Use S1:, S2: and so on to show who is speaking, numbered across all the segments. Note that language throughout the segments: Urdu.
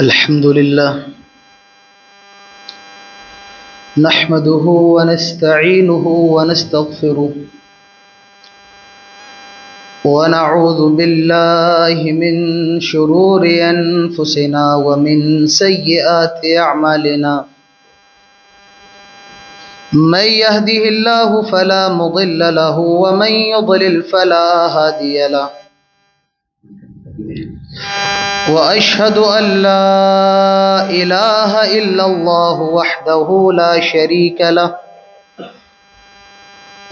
S1: الحمد لله نحمده ونستعينه ونستغفره ونعوذ بالله من شرور أنفسنا ومن سيئات أعمالنا من يهده الله فلا مضل له ومن يضلل فلا هادي له وأشهد أن لا إله إلا الله وحده لا شريك له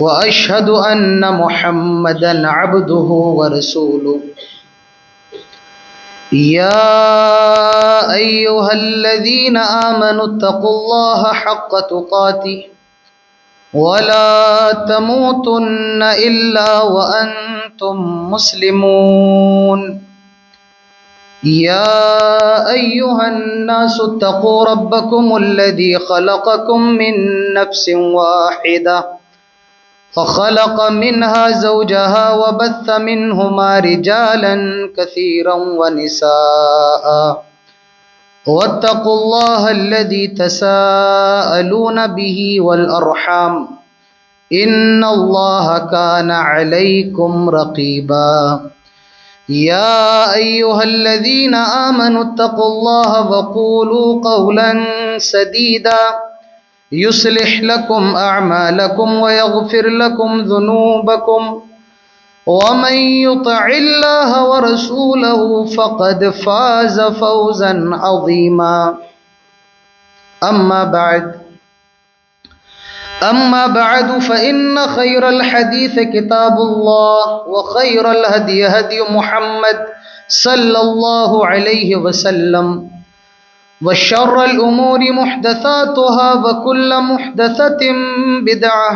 S1: وأشهد أن محمدا عبده ورسوله يا أيها الذين آمنوا اتقوا الله حق تقاته ولا تموتن إلا وأنتم مسلمون يا أيها الناس اتقوا ربكم الذي خلقكم من نفس واحدة فخلق منها زوجها وبث منهما رجالا كثيرا ونساء واتقوا الله الذي تساءلون به والأرحام إن الله كان عليكم رقيبا يا أيها الذين آمنوا اتقوا الله وقولوا قولا سديدا يصلح لكم أعمالكم ويغفر لكم ذنوبكم ومن يطع الله ورسوله فقد فاز فوزا عظيما أما بعد فإن خير الحديث كتاب الله وخير الهدي هدي محمد صلى الله عليه وسلم وشر الأمور محدثاتها وكل محدثة بدعة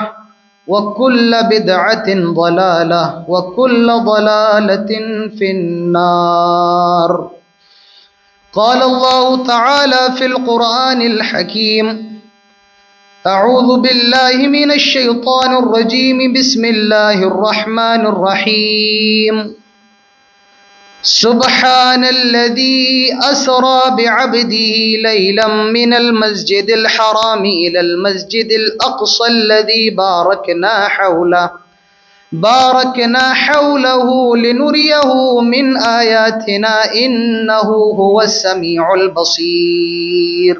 S1: وكل بدعة ضلالة وكل ضلالة في النار. قال الله تعالى في القرآن الحكيم: أعوذ بالله من الشيطان الرجيم بسم الله الرحمن الرحيم سبحان الذي أسرى بعبده ليلا من المسجد الحرام إلى المسجد الأقصى الذي باركنا حوله لنريه من آياتنا إنه هو السميع البصير.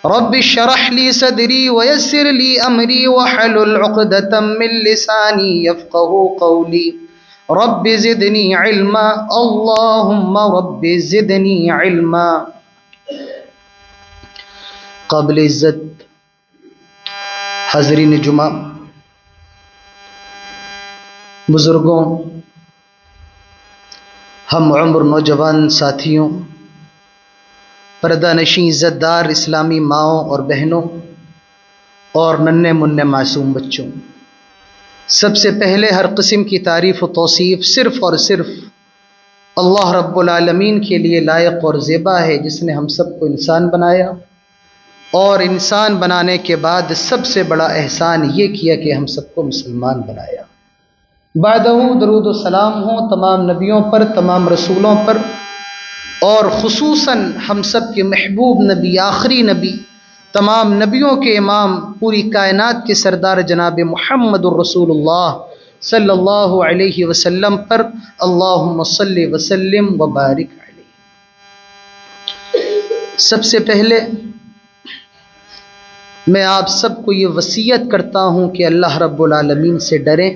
S1: رب اشرح لي صدري ويسر لي أمري واحلل عقدة من لساني يفقهوا قولي. رب زدني علما اللهم رب زدني علما. قابل عزت حاضرین جمعہ، بزرگوں، ہم عمر نوجوان ساتھیوں، پردہ نشیں عزت دار اسلامی ماؤں اور بہنوں اور ننھے منھے معصوم بچوں، سب سے پہلے ہر قسم کی تعریف و توصیف صرف اور صرف اللہ رب العالمین کے لیے لائق اور زیبا ہے، جس نے ہم سب کو انسان بنایا اور انسان بنانے کے بعد سب سے بڑا احسان یہ کیا کہ ہم سب کو مسلمان بنایا۔ بعدہ درود و سلام ہوں تمام نبیوں پر، تمام رسولوں پر، اور خصوصاً ہم سب کے محبوب نبی، آخری نبی، تمام نبیوں کے امام، پوری کائنات کے سردار جناب محمد الرسول اللہ صلی اللہ علیہ وسلم پر اللہم صلی وسلم وبارک علیہ۔ سب سے پہلے میں آپ سب کو یہ وصیت کرتا ہوں کہ اللہ رب العالمین سے ڈریں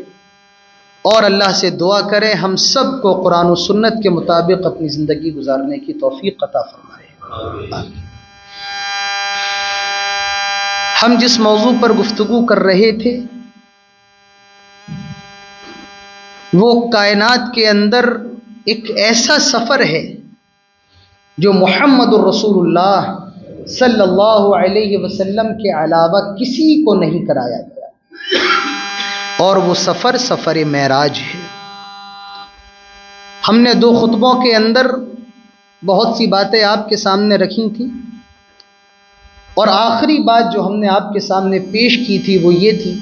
S1: اور اللہ سے دعا کریں ہم سب کو قرآن و سنت کے مطابق اپنی زندگی گزارنے کی توفیق عطا فرمائے۔ ہم جس موضوع پر گفتگو کر رہے تھے وہ کائنات کے اندر ایک ایسا سفر ہے جو محمد الرسول اللہ صلی اللہ علیہ وسلم کے علاوہ کسی کو نہیں کرایا گیا، اور وہ سفر معراج ہے۔ ہم نے 2 خطبوں کے اندر بہت سی باتیں آپ کے سامنے رکھی تھیں، اور آخری بات جو ہم نے آپ کے سامنے پیش کی تھی وہ یہ تھی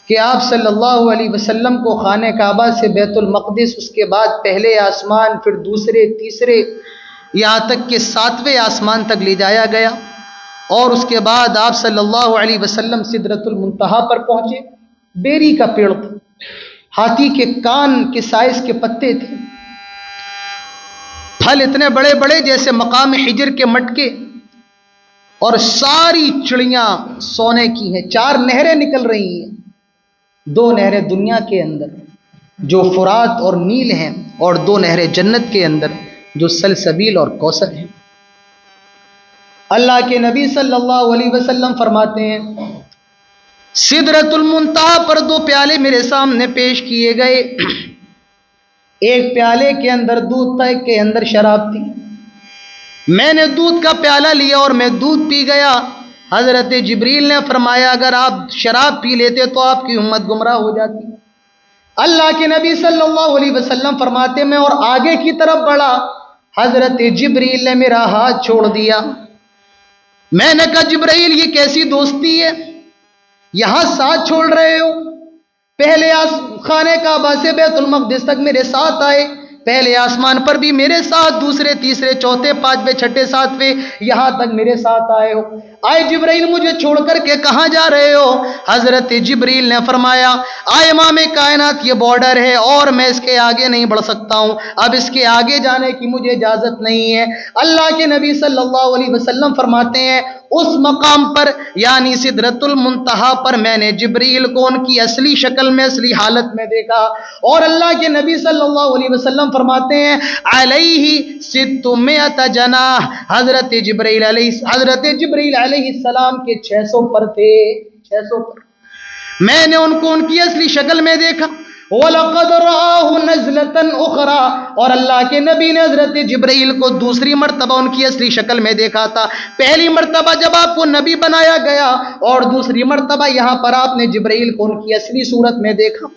S1: کہ آپ صلی اللہ علیہ وسلم کو خانہ کعبہ سے بیت المقدس، اس کے بعد پہلے آسمان، پھر دوسرے، تیسرے، یہاں تک کہ 7ویں آسمان تک لے جایا گیا، اور اس کے بعد آپ صلی اللہ علیہ وسلم سدرۃ المنتہا پر پہنچے۔ بیری کا پیڑ تھا، ہاتھی کے کان کے سائز کے پتے تھے، پھل اتنے بڑے بڑے جیسے مقام حجر کے مٹکے، اور ساری چڑیاں سونے کی ہیں۔ 4 نہریں نکل رہی ہیں، 2 نہریں دنیا کے اندر جو فرات اور نیل ہیں، اور 2 نہریں جنت کے اندر جو سلسبیل اور کوثر ہیں۔ اللہ کے نبی صلی اللہ علیہ وسلم فرماتے ہیں سدرۃ المنتہا پر 2 پیالے میرے سامنے پیش کیے گئے، ایک پیالے کے اندر دودھ تھا، ایک کے اندر شراب تھی۔ میں نے دودھ کا پیالہ لیا اور میں دودھ پی گیا۔ حضرت جبریل نے فرمایا اگر آپ شراب پی لیتے تو آپ کی امت گمراہ ہو جاتی۔ اللہ کے نبی صلی اللہ علیہ وسلم فرماتے میں اور آگے کی طرف بڑھا، حضرت جبریل نے میرا ہاتھ چھوڑ دیا۔ میں نے کہا جبریل یہ کیسی دوستی ہے، یہاں ساتھ چھوڑ رہے ہو؟ پہلے خانہ کعبہ سے بیت المقدس تک میرے ساتھ آئے، پہلے آسمان پر بھی میرے ساتھ، دوسرے تیسرے چوتھے پانچویں چھٹے ساتویں یہاں تک میرے ساتھ آئے ہو، آئے جبریل مجھے چھوڑ کر کے کہاں جا رہے ہو؟ حضرت جبریل نے فرمایا آئے امام کائنات یہ بارڈر ہے اور میں اس کے آگے نہیں بڑھ سکتا ہوں، اب اس کے آگے جانے کی مجھے اجازت نہیں ہے۔ اللہ کے نبی صلی اللہ علیہ وسلم فرماتے ہیں اس مقام پر یعنی سدرۃ المنتہا پر میں نے جبریل کو ان کی اصلی شکل میں اصلی حالت میں دیکھا، اور اللہ کے نبی صلی اللہ علیہ وسلم فرماتے ہیں علیہ 600 جناح، حضرت جبریل علیہ السلام کے 600 پر تھے، 600 پر۔ میں نے ان کو ان کی اصلی شکل میں دیکھا۔ وَلَقَدْ رَآهُ نَزْلَةً أُخْرَى، اور اللہ کے نبی نے حضرت جبرائیل کو دوسری مرتبہ ان کی اصلی شکل میں دیکھا تھا۔ پہلی مرتبہ جب آپ کو نبی بنایا گیا، اور دوسری مرتبہ یہاں پر آپ نے جبرائیل کو ان کی اصلی صورت میں دیکھا۔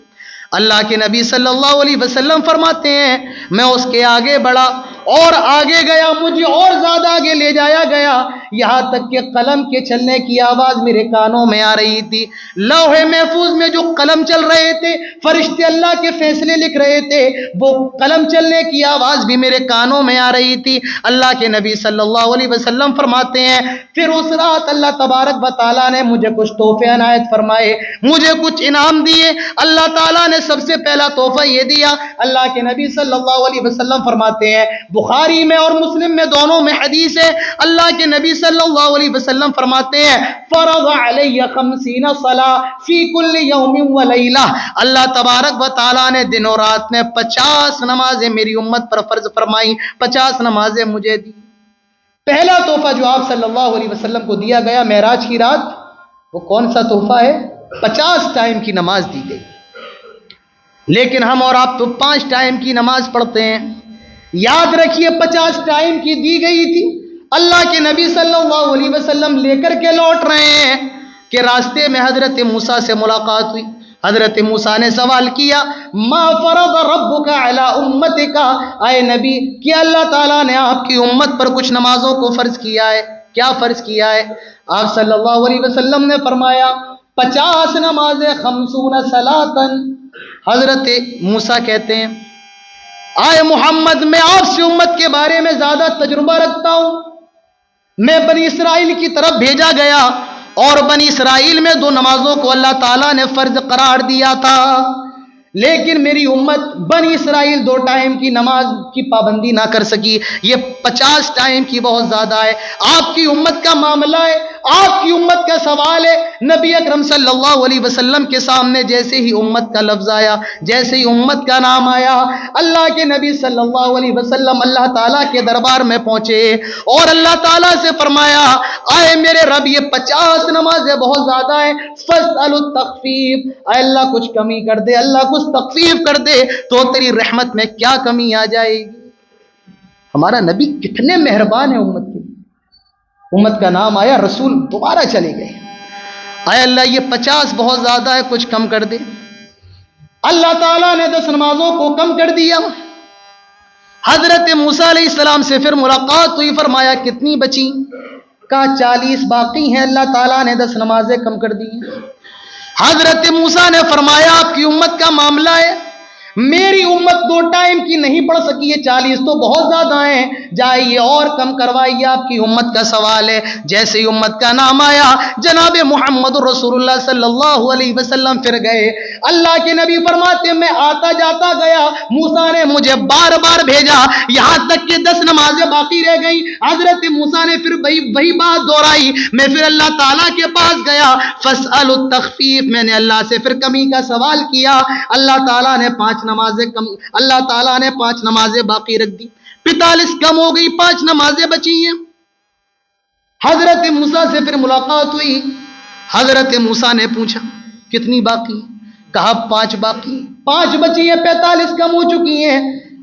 S1: اللہ کے نبی صلی اللہ علیہ وسلم فرماتے ہیں میں اس کے آگے بڑھا اور آگے گیا، مجھے اور زیادہ آگے لے جایا گیا، یہاں تک کہ قلم کے چلنے کی آواز میرے کانوں میں آ رہی تھی۔ لوح محفوظ میں جو قلم چل رہے تھے، فرشتے اللہ کے فیصلے لکھ رہے تھے، وہ قلم چلنے کی آواز بھی میرے کانوں میں آ رہی تھی۔ اللہ کے نبی صلی اللہ علیہ وسلم فرماتے ہیں پھر اس رات اللہ تبارک و تعالیٰ نے مجھے کچھ تحفے عنایت فرمائے، مجھے کچھ انعام دیے۔ اللہ تعالیٰ نے سب سے پہلا تحفہ یہ دیا، اللہ کے نبی صلی اللہ علیہ وسلم فرماتے ہیں بخاری میں اور مسلم میں دونوں میں حدیث ہے، اللہ کے نبی صلی اللہ علیہ وسلم فرماتے ہیں فرض علی 50 صلاۃ فی کل یوم و لیلہ، اللہ تبارک و تعالیٰ نے دن و رات میں 50 نمازیں میری امت پر فرض فرمائی، 50 نمازیں مجھے دی۔ پہلا تحفہ جو آپ صلی اللہ علیہ وسلم کو دیا گیا معراج کی رات، وہ کون سا تحفہ ہے؟ 50 ٹائم کی نماز دی گئی۔ لیکن ہم اور آپ تو 5 ٹائم کی نماز پڑھتے ہیں۔ یاد رکھیے 50 ٹائم کی دی گئی تھی، اللہ کے نبی صلی اللہ علیہ وسلم لے کر کے لوٹ رہے ہیں کہ راستے میں حضرت موسیٰ سے ملاقات ہوئی۔ حضرت موسیٰ نے سوال کیا ما فرض ربک علی امتک، اے نبی کیا اللہ تعالیٰ نے آپ کی امت پر کچھ نمازوں کو فرض کیا ہے؟ کیا فرض کیا ہے؟ آپ صلی اللہ علیہ وسلم نے فرمایا 50 نمازیں 50 صلاۃً۔ حضرت موسیٰ کہتے ہیں آئے محمد میں آپ سے امت کے بارے میں زیادہ تجربہ رکھتا ہوں، میں بنی اسرائیل کی طرف بھیجا گیا اور بنی اسرائیل میں 2 نمازوں کو اللہ تعالیٰ نے فرض قرار دیا تھا، لیکن میری امت بنی اسرائیل 2 ٹائم کی نماز کی پابندی نہ کر سکی، یہ 50 ٹائم کی بہت زیادہ ہے۔ آپ کی امت کا معاملہ ہے، آپ کی امت کا سوال ہے۔ نبی اکرم صلی اللہ علیہ وسلم کے سامنے جیسے ہی امت کا لفظ آیا، جیسے ہی امت کا نام آیا، اللہ کے نبی صلی اللہ علیہ وسلم اللہ تعالیٰ کے دربار میں پہنچے اور اللہ تعالیٰ سے فرمایا آئے میرے رب یہ 50 نمازیں بہت زیادہ ہیں، فاسأل التخفیف، اے اللہ کچھ کمی کر دے، اللہ کچھ تخفیف کر دے تو تیری رحمت میں کیا کمی آ جائے گی۔ ہمارا نبی کتنے مہربان ہے امت کے، امت کا نام آیا، رسول دوبارہ چلے گئے، اے اللہ یہ 50 بہت زیادہ ہے، کچھ کم کر دے۔ اللہ تعالیٰ نے 10 نمازوں کو کم کر دیا۔ حضرت موسیٰ علیہ السلام سے پھر ملاقات ہوئی، فرمایا کتنی بچی؟ کہا 40 باقی ہیں، اللہ تعالیٰ نے 10 نمازیں کم کر دی۔ حضرت موسیٰ نے فرمایا آپ کی امت کا معاملہ ہے، میری امت 2 ٹائم کی نہیں پڑھ سکی ہے، 40 تو بہت زیادہ ہیں، جائیے اور کم کروائیے، آپ کی امت کا سوال ہے۔ جیسے ہی امت کا نام آیا جناب محمد رسول اللہ صلی اللہ علیہ وسلم پھر گئے۔ اللہ کے نبی فرماتے ہیں میں آتا جاتا گیا، موسیٰ نے مجھے بار بار بھیجا، یہاں تک کہ 10 نمازیں باقی رہ گئیں۔ حضرت موسیٰ نے پھر وہی بات دہرائی، میں پھر اللہ تعالیٰ کے پاس گیا، فاسأل التخفیف، میں نے اللہ سے پھر کمی کا سوال کیا۔ اللہ تعالیٰ نے 5 نمازیں کم، اللہ تعالیٰ نے 5 نمازیں باقی رکھ دی، 45 کم ہو گئی، 5 نمازیں بچی ہیں۔ حضرت موسیٰ سے پھر ملاقات ہوئی، حضرت موسیٰ نے پوچھا کتنی باقی؟ کہا 5 باقی، 5 بچی ہیں، 45 کم ہو چکی ہیں۔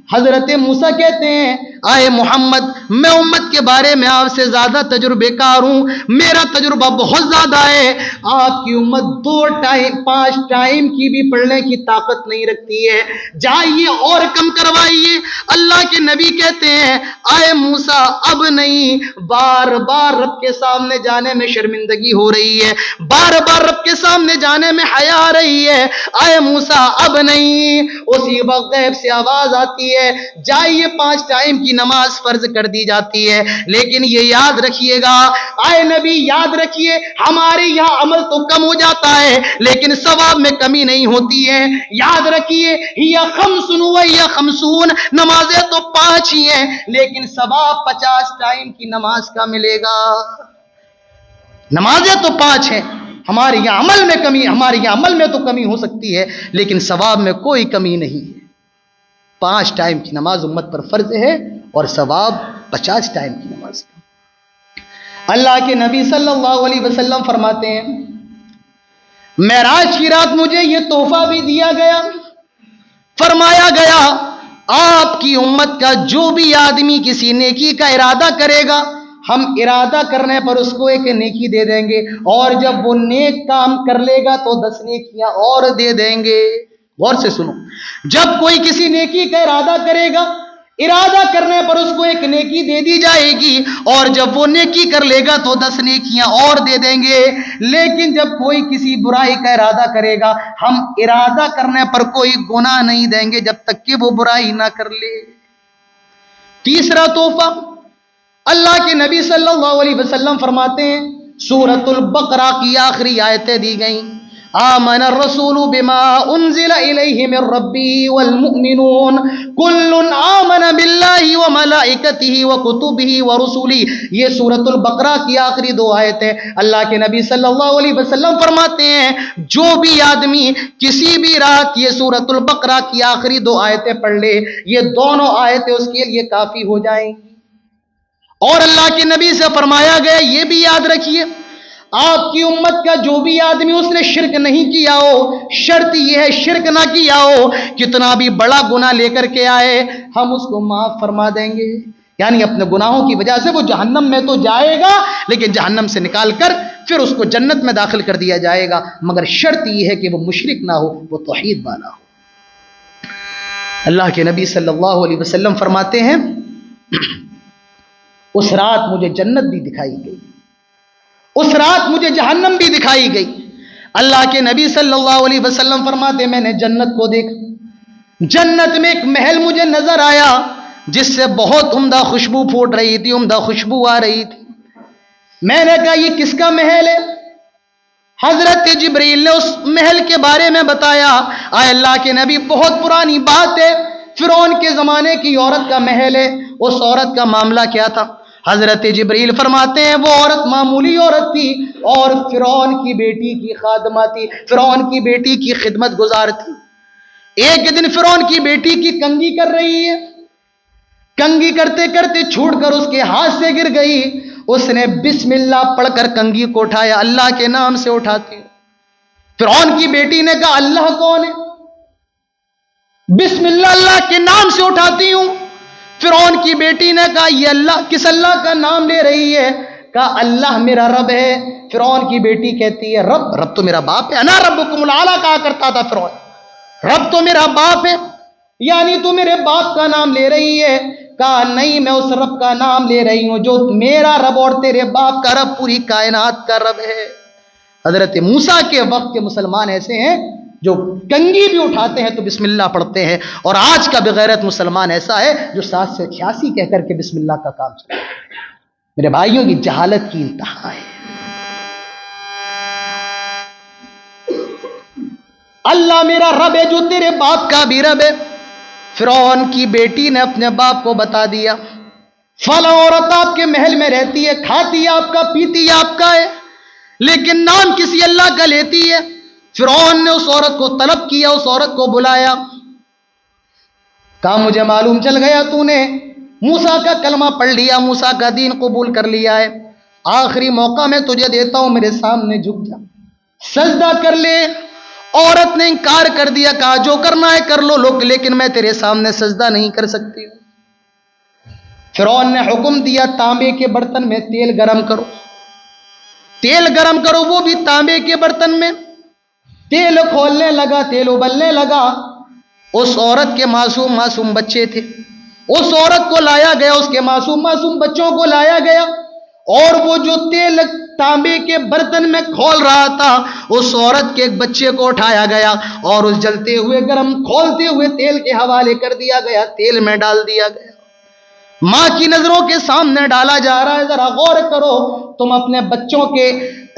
S1: حضرت موسیٰ کہتے ہیں آئے محمد، میں امت کے بارے میں آپ سے زیادہ تجربے کار ہوں، میرا تجربہ بہت زیادہ ہے، آپ کی امت 2 ٹائم 5 ٹائم کی بھی پڑھنے کی طاقت نہیں رکھتی ہے، جائیے اور کم کروائیے۔ اللہ کے نبی کہتے ہیں آئے موسیٰ اب نہیں، بار بار رب کے سامنے جانے میں شرمندگی ہو رہی ہے، بار بار رب کے سامنے جانے میں حیا آ رہی ہے، آئے موسیٰ اب نہیں۔ اسی وقت غیب سے آواز آتی ہے جائیے 5 ٹائم کی نماز فرض کر دی جاتی ہے، لیکن یہ یاد رکھیے گا، آئے نبی یاد رکھیے، ہمارے یہاں عمل تو کم ہو جاتا ہے لیکن ثواب میں کمی نہیں ہوتی ہے۔ یاد رکھیے یا 55 یا 50 نمازیں تو 5 ہی ہیں لیکن ثواب 50 ٹائم کی نماز کا ملے گا۔ نمازیں تو 5 ہیں، ہمارے یہاں عمل میں کمی، ہمارے یہاں عمل میں تو کمی ہو سکتی ہے لیکن ثواب میں کوئی کمی نہیں ہے۔ 5 ٹائم کی نماز امت پر فرض ہے اور ثواب 50 ٹائم کی نماز کا۔ اللہ کے نبی صلی اللہ علیہ وسلم فرماتے ہیں معراج کی رات مجھے یہ تحفہ بھی دیا گیا، فرمایا گیا آپ کی امت کا جو بھی آدمی کسی نیکی کا ارادہ کرے گا ہم ارادہ کرنے پر اس کو ایک نیکی دے دیں گے، اور جب وہ نیک کام کر لے گا تو 10 نیکیاں اور دے دیں گے۔ غور سے سنو، جب کوئی کسی نیکی کا ارادہ کرے گا، ارادہ کرنے پر اس کو ایک نیکی دے دی جائے گی، اور جب وہ نیکی کر لے گا تو 10 نیکیاں اور دے دیں گے۔ لیکن جب کوئی کسی برائی کا ارادہ کرے گا ہم ارادہ کرنے پر کوئی گناہ نہیں دیں گے جب تک کہ وہ برائی نہ کر لے۔ تیسرا تحفہ، اللہ کے نبی صلی اللہ علیہ وسلم فرماتے ہیں سورۃ البقرہ کی آخری آیتیں دی گئیں، آمن الرسول بما انزل الیہ من ربی والمؤمنون کل آمن باللہ وملائکتہ وکتبہ ورسلہ۔ یہ سورۃ البقرہ کی آخری 2 آیتیں، اللہ کے نبی صلی اللہ علیہ وسلم فرماتے ہیں جو بھی آدمی کسی بھی رات یہ سورۃ البقرہ کی آخری 2 آیتیں پڑھ لے، یہ دونوں آیتیں اس کے لیے کافی ہو جائیں گی۔ اور اللہ کے نبی سے فرمایا گیا یہ بھی یاد رکھیے آپ کی امت کا جو بھی آدمی اس نے شرک نہیں کیا ہو، شرط یہ ہے شرک نہ کیا ہو، کتنا بھی بڑا گناہ لے کر کے آئے ہم اس کو معاف فرما دیں گے۔ یعنی اپنے گناہوں کی وجہ سے وہ جہنم میں تو جائے گا لیکن جہنم سے نکال کر پھر اس کو جنت میں داخل کر دیا جائے گا، مگر شرط یہ ہے کہ وہ مشرک نہ ہو، وہ توحید والا ہو۔ اللہ کے نبی صلی اللہ علیہ وسلم فرماتے ہیں اس رات مجھے جنت بھی دکھائی گئی، اس رات مجھے جہنم بھی دکھائی گئی۔ اللہ کے نبی صلی اللہ علیہ وسلم فرماتے میں نے جنت کو دیکھا، جنت میں ایک محل مجھے نظر آیا جس سے بہت عمدہ خوشبو پھوٹ رہی تھی، عمدہ خوشبو آ رہی تھی۔ میں نے کہا یہ کس کا محل ہے؟ حضرت جبریل نے اس محل کے بارے میں بتایا، آئے اللہ کے نبی بہت پرانی بات ہے، فرعون کے زمانے کی عورت کا محل ہے۔ اس عورت کا معاملہ کیا تھا؟ حضرت جبریل فرماتے ہیں وہ عورت معمولی عورت تھی اور فرعون کی بیٹی کی خادمہ تھی، فرعون کی بیٹی کی خدمت گزار تھی۔ ایک دن فرعون کی بیٹی کی کنگھی کر رہی ہے، کنگھی کرتے کرتے چھوٹ کر اس کے ہاتھ سے گر گئی، اس نے بسم اللہ پڑھ کر کنگھی کو اٹھایا، اللہ کے نام سے اٹھاتی ہوں۔ فرعون کی بیٹی نے کہا اللہ کون ہے؟ بسم اللہ اللہ کے نام سے اٹھاتی ہوں۔ فرعون کی بیٹی نے کہا یہ اللہ کس اللہ کا نام لے رہی ہے؟ کہا اللہ میرا رب ہے۔ فرعون کی بیٹی کہتی ہے رب تو میرا باپ ہے، انا ربکم الاعلی کہا کرتا تھا فرعون، رب تو میرا باپ ہے، یعنی تو میرے باپ کا نام لے رہی ہے؟ کہا نہیں میں اس رب کا نام لے رہی ہوں جو میرا رب اور تیرے باپ کا رب پوری کائنات کا رب ہے۔ حضرت موسیٰ کے وقت کے مسلمان ایسے ہیں جو کنگھی بھی اٹھاتے ہیں تو بسم اللہ پڑھتے ہیں، اور آج کا بغیرت مسلمان ایسا ہے جو 7 سے 86 کہہ کر کے بسم اللہ کا کام چلا۔ میرے بھائیوں کی جہالت کی انتہا ہے۔ اللہ میرا رب ہے جو تیرے باپ کا بھی رب ہے۔ فرعون کی بیٹی نے اپنے باپ کو بتا دیا فلاں عورت آپ کے محل میں رہتی ہے، کھاتی آپ کا، پیتی آپ کا ہے، لیکن نام کسی اللہ کا لیتی ہے۔ فرعون نے اس عورت کو طلب کیا، اس عورت کو بلایا، کہا مجھے معلوم چل گیا تو نے موسیٰ کا کلمہ پڑھ لیا، موسیٰ کا دین قبول کر لیا ہے، آخری موقع میں تجھے دیتا ہوں، میرے سامنے جھک جا، سجدہ کر لے۔ عورت نے انکار کر دیا، کہا جو کرنا ہے کر لو لوگ، لیکن میں تیرے سامنے سجدہ نہیں کر سکتی ہوں۔ فرعون نے حکم دیا تانبے کے برتن میں تیل گرم کرو، تیل گرم کرو، وہ بھی تانبے کے برتن میں۔ تیل کھولنے لگا، تیل ابلنے لگا، اس عورت کے معصوم معصوم بچے تھے، اس عورت کو لایا گیا، اس کے معصوم معصوم بچوں کو لایا گیا، اور وہ جو تیل تانبے کے برتن میں کھول رہا تھا، اس عورت کے ایک بچے کو اٹھایا گیا اور اس جلتے ہوئے گرم کھولتے ہوئے تیل کے حوالے کر دیا گیا، تیل میں ڈال دیا گیا، ماں کی نظروں کے سامنے ڈالا جا رہا ہے۔ ذرا غور کرو، تم اپنے بچوں کے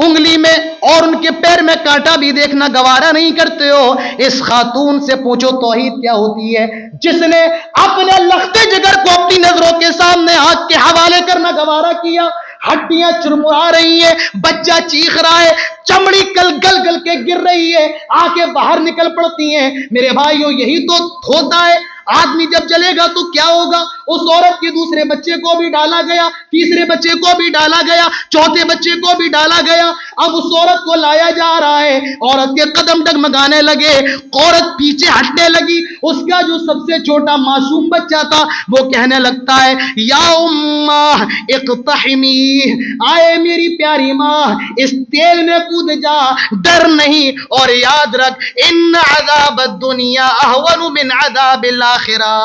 S1: انگلی میں اور ان کے پیر میں کانٹا بھی دیکھنا گوارا نہیں کرتے ہو۔ اس خاتون سے پوچھو توحید کیا ہوتی ہے، جس نے اپنے لختے جگر کو اپنی نظروں کے سامنے آگ کے حوالے کرنا گوارا کیا۔ ہڈیاں چرمرا رہی ہیں، بچہ چیخ رہا ہے، چمڑی گل گل کے گر رہی ہے، آنکھیں باہر نکل پڑتی ہیں۔ میرے بھائیوں یہی تو ہوتا ہے، آدمی جب چلے گا تو کیا ہوگا؟ اس عورت کے دوسرے بچے کو بھی ڈالا گیا، تیسرے بچے کو بھی ڈالا گیا، چوتھے بچے کو بھی ڈالا گیا۔ اب اس عورت کو لایا جا رہا ہے، عورت کے قدم ڈگمگانے لگے، عورت پیچھے ہٹنے لگی، اس کا جو سب سے چھوٹا معصوم بچہ تھا وہ کہنے لگتا ہے یا اماں اقتحمی، آئے میری پیاری ماں اس تیل میں کود جا، ڈر نہیں، اور یاد رکھ ان عذاب الدنیا اہون من عذاب الاخرہ،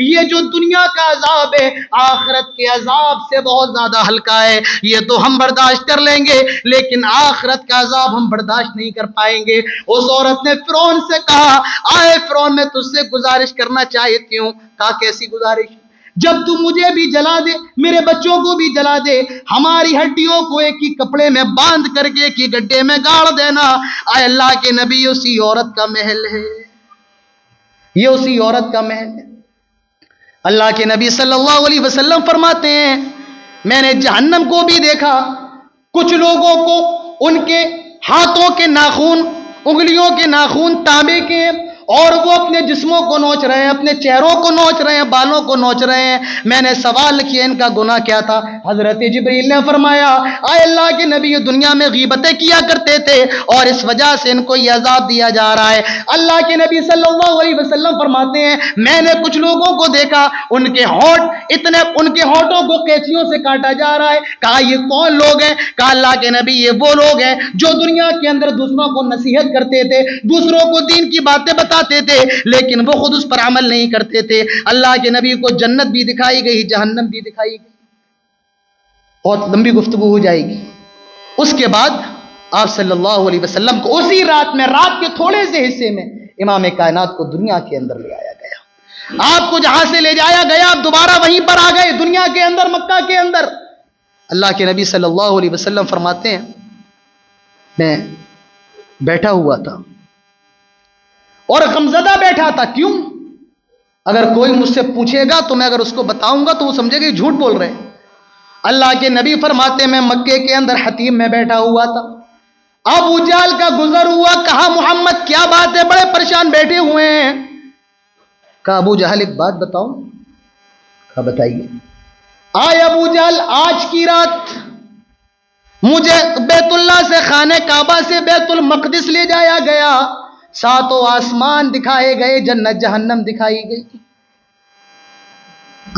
S1: یہ جو دنیا کا عذاب ہے آخرت کے عذاب سے بہت زیادہ ہلکا ہے، یہ تو ہم برداشت کر لیں گے لیکن آخرت کا عذاب ہم برداشت نہیں کر پائیں گے۔ اس عورت نے فرعون سے کہا آئے فرعون میں تجھ سے گزارش کرنا چاہتی ہوں۔ کہا کیسی گزارش؟ جب تو مجھے بھی جلا دے، میرے بچوں کو بھی جلا دے، ہماری ہڈیوں کو ایک ہی کپڑے میں باندھ کر کے ایک ہی گڈھے میں گاڑ دینا۔ اے اللہ کے نبی اسی عورت کا محل ہے، یہ اسی عورت کا محل ہے۔ اللہ کے نبی صلی اللہ علیہ وسلم فرماتے ہیں میں نے جہنم کو بھی دیکھا، کچھ لوگوں کو ان کے ہاتھوں کے ناخون، انگلیوں کے ناخون تانبے کے ہیں، اور وہ اپنے جسموں کو نوچ رہے ہیں، اپنے چہروں کو نوچ رہے ہیں، بالوں کو نوچ رہے ہیں۔ میں نے سوال کیا ان کا گناہ کیا تھا؟ حضرت جبریل نے فرمایا اے اللہ کے نبی یہ دنیا میں غیبتیں کیا کرتے تھے اور اس وجہ سے ان کو یہ عذاب دیا جا رہا ہے۔ اللہ کے نبی صلی اللہ علیہ وسلم فرماتے ہیں میں نے کچھ لوگوں کو دیکھا ان کے ہونٹ اتنے، ان کے ہونٹوں کو قینچیوں سے کاٹا جا رہا ہے۔ کہا یہ کون لوگ ہیں؟ کہا اللہ کے نبی یہ وہ لوگ ہیں جو دنیا کے اندر دوسروں کو نصیحت کرتے تھے، دوسروں کو دین کی باتیں بتاتے تھے، لیکن وہ خود اس پر عمل نہیں کرتے تھے۔ اللہ کے نبی کو جنت بھی دکھائی گئی، جہنم بھی دکھائی گئی، بہت لمبی گفتگو ہو جائے گی۔ اس کے بعد آپ صلی اللہ علیہ وسلم کو اسی رات میں، رات کے تھوڑے سے حصے میں امام کائنات کو دنیا کے اندر لے آیا گیا۔ آپ کو جہاں سے لے جایا گیا آپ دوبارہ وہیں پر آ گئے، دنیا کے اندر، مکہ کے اندر۔ اللہ کے نبی صلی اللہ علیہ وسلم فرماتے ہیں میں بیٹھا ہوا تھا اور غمزدہ بیٹھا تھا۔ کیوں؟ اگر کوئی مجھ سے پوچھے گا تو میں اگر اس کو بتاؤں گا تو وہ سمجھے گا یہ جھوٹ بول رہے ہیں۔ اللہ کے نبی فرماتے میں مکے کے اندر حتیم میں بیٹھا ہوا تھا، ابو جہل کا گزر ہوا، کہا محمد کیا بات ہے، بڑے پریشان بیٹھے ہوئے ہیں۔ کہا ابو جہل ایک بات بتاؤں؟ کہا بتائیے۔ آئے ابو جہل آج کی رات مجھے بیت اللہ سے، خانہ کعبہ سے بیت المقدس لے جایا گیا، ساتوں آسمان دکھائے گئے، جنت جہنم دکھائی گئی۔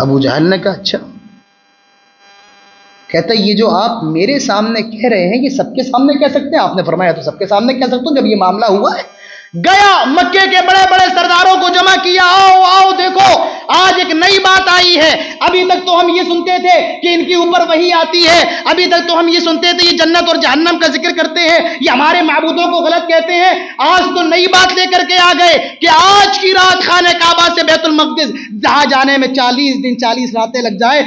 S1: ابو جہل نے کہا اچھا، کہتا یہ جو آپ میرے سامنے کہہ رہے ہیں یہ سب کے سامنے کہہ سکتے ہیں؟ آپ نے فرمایا تو سب کے سامنے کہہ سکتا ہوں۔ جب یہ معاملہ ہوا ہے گیا مکے کے بڑے بڑے سرداروں کو جمع کیا، آؤ آؤ دیکھو آج ایک نئی بات بات آئی ہے. ابھی تک تو ہم یہ سنتے تھے کہ ان کے اوپر وحی آتی ہے, ابھی تک تو ہم یہ سنتے تھے یہ جنت اور جہنم کا ذکر کرتے ہیں, یہ ہمارے معبودوں کو غلط کہتے ہیں. آج تو نئی بات لے کر کے آ گئے کہ آج کی رات خانہ کعبہ سے بیت المقدس جہاں جانے میں 40 دن 40 راتیں لگ جائے,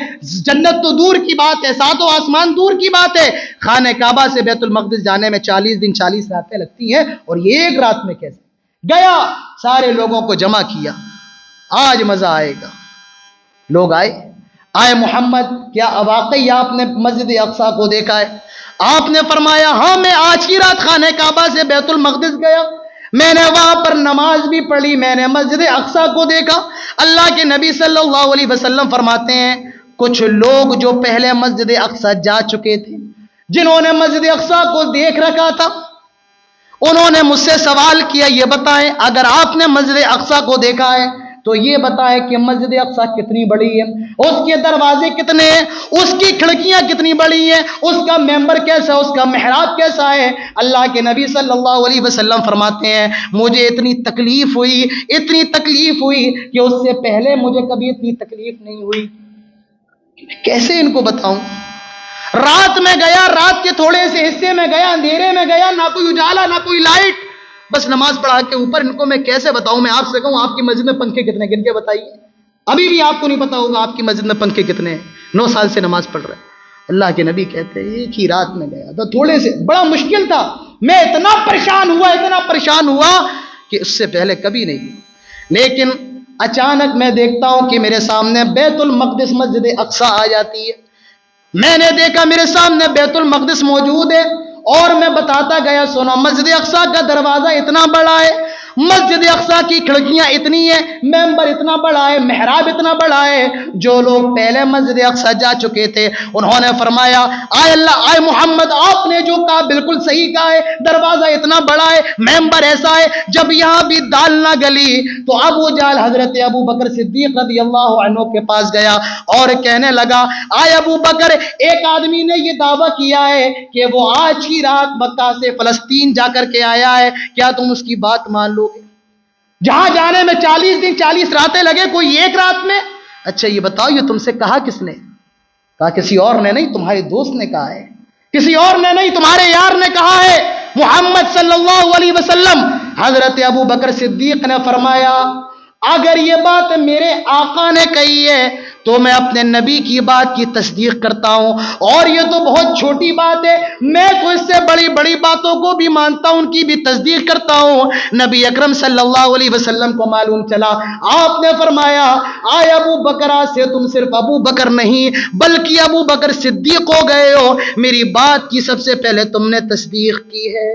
S1: جنت تو دور کی بات ہے, ساتوں آسمان دور کی بات ہے, خانہ کعبہ سے بیت المقدس جانے میں 40 دن 40 راتیں لگتی ہیں, اور یہ ایک رات میں کیسے گیا. سارے لوگوں کو جمع کیا, آج مزہ آئے گا. لوگ آئے محمد کیا واقعی آپ نے مسجد اقصی کو دیکھا ہے؟ آپ نے فرمایا ہاں میں آج کی رات خانہ کعبہ سے بیت المقدس گیا, میں نے وہاں پر نماز بھی پڑھی, میں نے مسجد اقصی کو دیکھا. اللہ کے نبی صلی اللہ علیہ وسلم فرماتے ہیں کچھ لوگ جو پہلے مسجد اقصی جا چکے تھے, جنہوں نے مسجد اقصی کو دیکھ رکھا تھا, انہوں نے مجھ سے سوال کیا یہ بتائیں اگر آپ نے مسجد اقصی کو دیکھا ہے تو یہ بتائیں کہ مسجد اقصی کتنی بڑی ہے, اس کے دروازے کتنے ہیں, اس کی کھڑکیاں کتنی بڑی ہیں, اس کا ممبر کیسا, اس کا محراب کیسا ہے. اللہ کے نبی صلی اللہ علیہ وسلم فرماتے ہیں مجھے اتنی تکلیف ہوئی کہ اس سے پہلے مجھے کبھی اتنی تکلیف نہیں ہوئی. کیسے ان کو بتاؤں؟ رات میں گیا, رات کے تھوڑے سے حصے میں گیا, اندھیرے میں گیا, نہ کوئی اجالا نہ کوئی لائٹ, بس نماز پڑھا کے اوپر. ان کو میں کیسے بتاؤں؟ میں آپ سے کہوں آپ کی مسجد میں پنکھے کتنے گن کے بتائیے, ابھی بھی آپ کو نہیں پتا ہوگا آپ کی مسجد میں پنکھے کتنے ہیں. 9 سال سے نماز پڑھ رہے. اللہ کے نبی کہتے ہیں ایک ہی رات میں گیا تھا, تھوڑے سے, بڑا مشکل تھا, میں اتنا پریشان ہوا کہ اس سے پہلے کبھی نہیں. لیکن اچانک میں دیکھتا ہوں کہ میرے سامنے بیت المقدس مسجد اقصی آ جاتی ہے. میں نے دیکھا میرے سامنے بیت المقدس موجود ہے, اور میں بتاتا گیا سنو مسجد اقصی کا دروازہ اتنا بڑا ہے, مسجد اقصی کی کھڑکیاں اتنی ہیں, ممبر اتنا بڑا ہے, محراب اتنا بڑا ہے. جو لوگ پہلے مسجد اقصی جا چکے تھے انہوں نے فرمایا آئے محمد آپ نے جو کہا بالکل صحیح کہا ہے, دروازہ اتنا بڑا ہے, ممبر ایسا ہے. جب یہاں بھی دال نہ گلی تو ابو جہل حضرت ابو بکر صدیق رضی اللہ عنہ کے پاس گیا اور کہنے لگا آئے ابو بکر, ایک آدمی نے یہ دعویٰ کیا ہے کہ وہ آج کی رات مکہ سے فلسطین جا کر کے آیا ہے, کیا تم اس کی بات مان لو گے؟ جہاں جانے میں 40 دن 40 راتیں لگے, کوئی ایک رات میں. اچھا یہ بتاؤ یہ تم سے کہا کس نے؟ کہا کسی اور نے نہیں, تمہارے دوست نے کہا ہے, کسی اور نے نہیں, تمہارے یار نے کہا ہے, محمد صلی اللہ علیہ وسلم. حضرت ابو بکر صدیق نے فرمایا اگر یہ بات میرے آقا نے کہی ہے تو میں اپنے نبی کی بات کی تصدیق کرتا ہوں, اور یہ تو بہت چھوٹی بات ہے, میں تو اس سے بڑی بڑی باتوں کو بھی مانتا ہوں, ان کی بھی تصدیق کرتا ہوں. نبی اکرم صلی اللہ علیہ وسلم کو معلوم چلا, آپ نے فرمایا آئے ابو بکر, سے تم صرف ابو بکر نہیں بلکہ ابو بکر صدیق ہو گئے ہو, میری بات کی سب سے پہلے تم نے تصدیق کی ہے.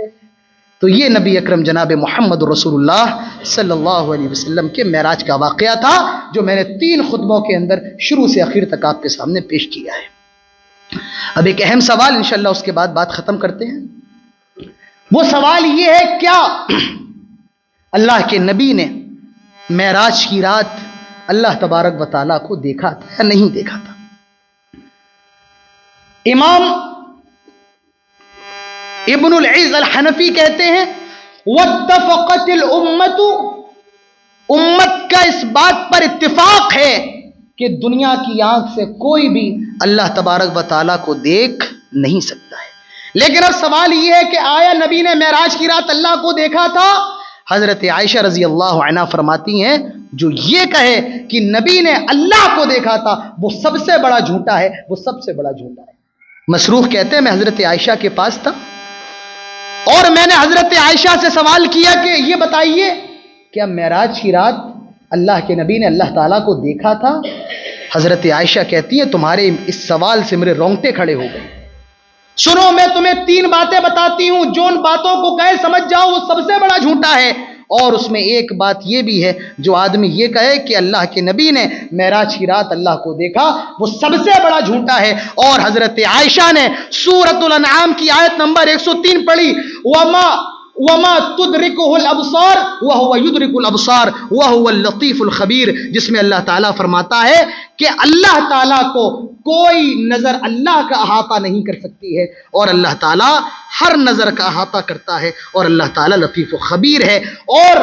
S1: تو یہ نبی اکرم جناب محمد رسول اللہ صلی اللہ علیہ وسلم کے معراج کا واقعہ تھا, جو میں نے 3 خطبوں کے اندر شروع سے آخر تک آپ کے سامنے پیش کیا ہے. اب ایک اہم سوال انشاءاللہ اس کے بعد بات ختم کرتے ہیں. وہ سوال یہ ہے کیا اللہ کے نبی نے معراج کی رات اللہ تبارک و تعالیٰ کو دیکھا تھا یا نہیں دیکھا تھا؟ امام ابن العز الحنفی کہتے ہیں واتفقت الامت, امت کا اس بات پر اتفاق ہے کہ دنیا کی آنکھ سے کوئی بھی اللہ تبارک و تعالیٰ کو دیکھ نہیں سکتا ہے. لیکن اب سوال یہ ہے کہ آیا نبی نے معراج کی رات اللہ کو دیکھا تھا؟ حضرت عائشہ رضی اللہ عنہا فرماتی ہیں جو یہ کہے کہ نبی نے اللہ کو دیکھا تھا وہ سب سے بڑا جھوٹا ہے, وہ سب سے بڑا جھوٹا ہے. مسروق کہتے ہیں میں حضرت عائشہ کے پاس تھا اور میں نے حضرت عائشہ سے سوال کیا کہ یہ بتائیے کیا معراج کی رات اللہ کے نبی نے اللہ تعالیٰ کو دیکھا تھا؟ حضرت عائشہ کہتی ہے تمہارے اس سوال سے میرے رونگٹے کھڑے ہو گئے. سنو میں تمہیں 3 باتیں بتاتی ہوں, جو ان باتوں کو کہے سمجھ جاؤ وہ سب سے بڑا جھوٹا ہے. اور اس میں ایک بات یہ بھی ہے جو آدمی یہ کہے کہ اللہ کے نبی نے معراج کی رات اللہ کو دیکھا وہ سب سے بڑا جھوٹا ہے. اور حضرت عائشہ نے سورۃ الانعام کی آیت نمبر 103 پڑھی وما تدرکہ الابصار وہو یدرک الابصار وہو اللطیف الخبیر, جس میں اللہ تعالیٰ فرماتا ہے کہ اللہ تعالیٰ کو کوئی نظر اللہ کا احاطہ نہیں کر سکتی ہے, اور اللہ تعالیٰ ہر نظر کا احاطہ کرتا ہے, اور اللہ تعالیٰ لطیف و خبیر ہے. اور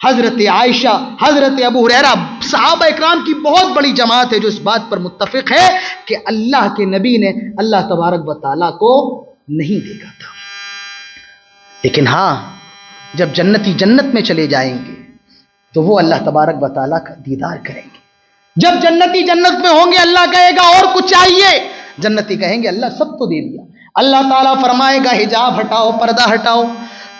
S1: حضرت عائشہ، حضرت ابو ہریرہ، صحابہ اکرام کی بہت بڑی جماعت ہے جو اس بات پر متفق ہے کہ اللہ کے نبی نے اللہ تبارک و تعالیٰ کو نہیں دیکھا تھا۔ لیکن ہاں، جب جنتی جنت میں چلے جائیں گے تو وہ اللہ تبارک و تعالیٰ کا دیدار کریں گے۔ جب جنتی جنت میں ہوں گے اللہ کہے گا اور کچھ چاہیے، جنتی کہیں گے اللہ سب تو دے دیا۔ اللہ تعالیٰ فرمائے گا حجاب ہٹاؤ، پردہ ہٹاؤ،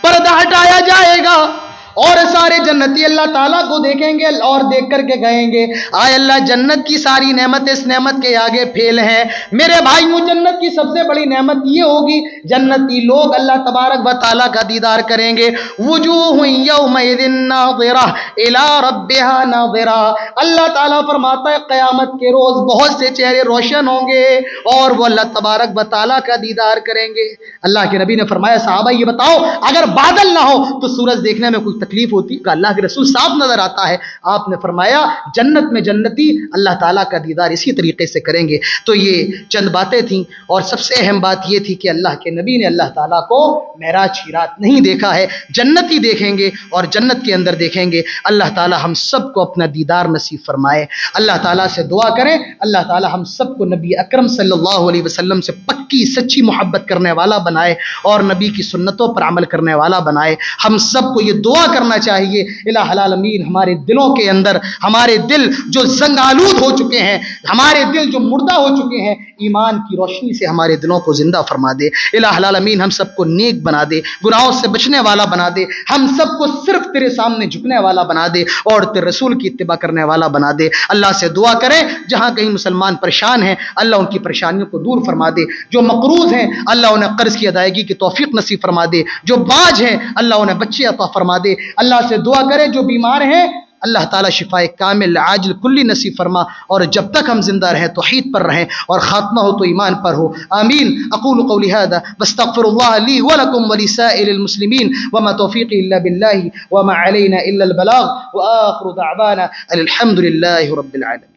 S1: پردہ ہٹایا جائے گا اور سارے جنتی اللہ تعالیٰ کو دیکھیں گے اور دیکھ کر کے کہیں گے آئے اللہ جنت کی ساری نعمت اس نعمت کے آگے پھیل ہیں۔ میرے بھائیوں، جنت کی سب سے بڑی نعمت یہ ہوگی جنتی لوگ اللہ تبارک و تعالیٰ کا دیدار کریں گے۔ وجوہ یومئذ ناظرہ الی ربہا ناظرہ، اللہ تعالیٰ فرماتا ہے قیامت کے روز بہت سے چہرے روشن ہوں گے اور وہ اللہ تبارک و تعالیٰ کا دیدار کریں گے۔ اللہ کے نبی نے فرمایا صحابہ یہ بتاؤ اگر بادل نہ ہو تو سورج دیکھنے میں کوئی تکلیف ہوتی؟ کہ اللہ کے رسول صاف نظر آتا ہے۔ آپ نے فرمایا جنت میں جنتی اللہ تعالیٰ کا دیدار اسی طریقے سے کریں گے۔ تو یہ چند باتیں تھیں اور سب سے اہم بات یہ تھی کہ اللہ کے نبی نے اللہ تعالیٰ کو معراج کی رات نہیں دیکھا ہے، جنتی دیکھیں گے اور جنت کے اندر دیکھیں گے۔ اللہ تعالیٰ ہم سب کو اپنا دیدار نصیب فرمائے۔ اللہ تعالیٰ سے دعا کریں اللہ تعالیٰ ہم سب کو نبی اکرم صلی اللہ علیہ وسلم سے پکی سچی محبت کرنے والا بنائے اور نبی کی سنتوں پر عمل کرنے والا بنائے۔ ہم سب کو یہ دعا کرنا چاہیے الہ العالمین ہمارے دلوں کے اندر، ہمارے دل جو زنگ آلود ہو چکے ہیں، ہمارے دل جو مردہ ہو چکے ہیں، ایمان کی روشنی سے ہمارے دلوں کو زندہ فرما دے۔ الہ العالمین ہم سب کو نیک بنا دے، گناہوں سے بچنے والا بنا دے، ہم سب کو صرف تیرے سامنے جھکنے والا بنا دے اور تیرے رسول کی اتباع کرنے والا بنا دے۔ اللہ سے دعا کریں جہاں کہیں مسلمان پریشان ہیں اللہ ان کی پریشانیوں کو دور فرما دے، جو مقروض ہیں اللہ انہیں قرض کی ادائیگی کی توفیق نصیب فرما دے، جو باج ہیں اللہ انہیں بچے عطا فرما دے۔ اللہ سے دعا کریں جو بیمار ہیں اللہ تعالیٰ شفائے کامل عاجل کلی نصیب فرما اور جب تک ہم زندہ رہیں توحید پر رہیں اور خاتمہ ہو تو ایمان پر ہو۔ آمین۔ اقول قولی هذا واستغفر الله لي ولكم ولسائر المسلمين وما توفيقي الا بالله وما علينا الا البلاغ واخر دعوانا الحمد لله رب العالمين۔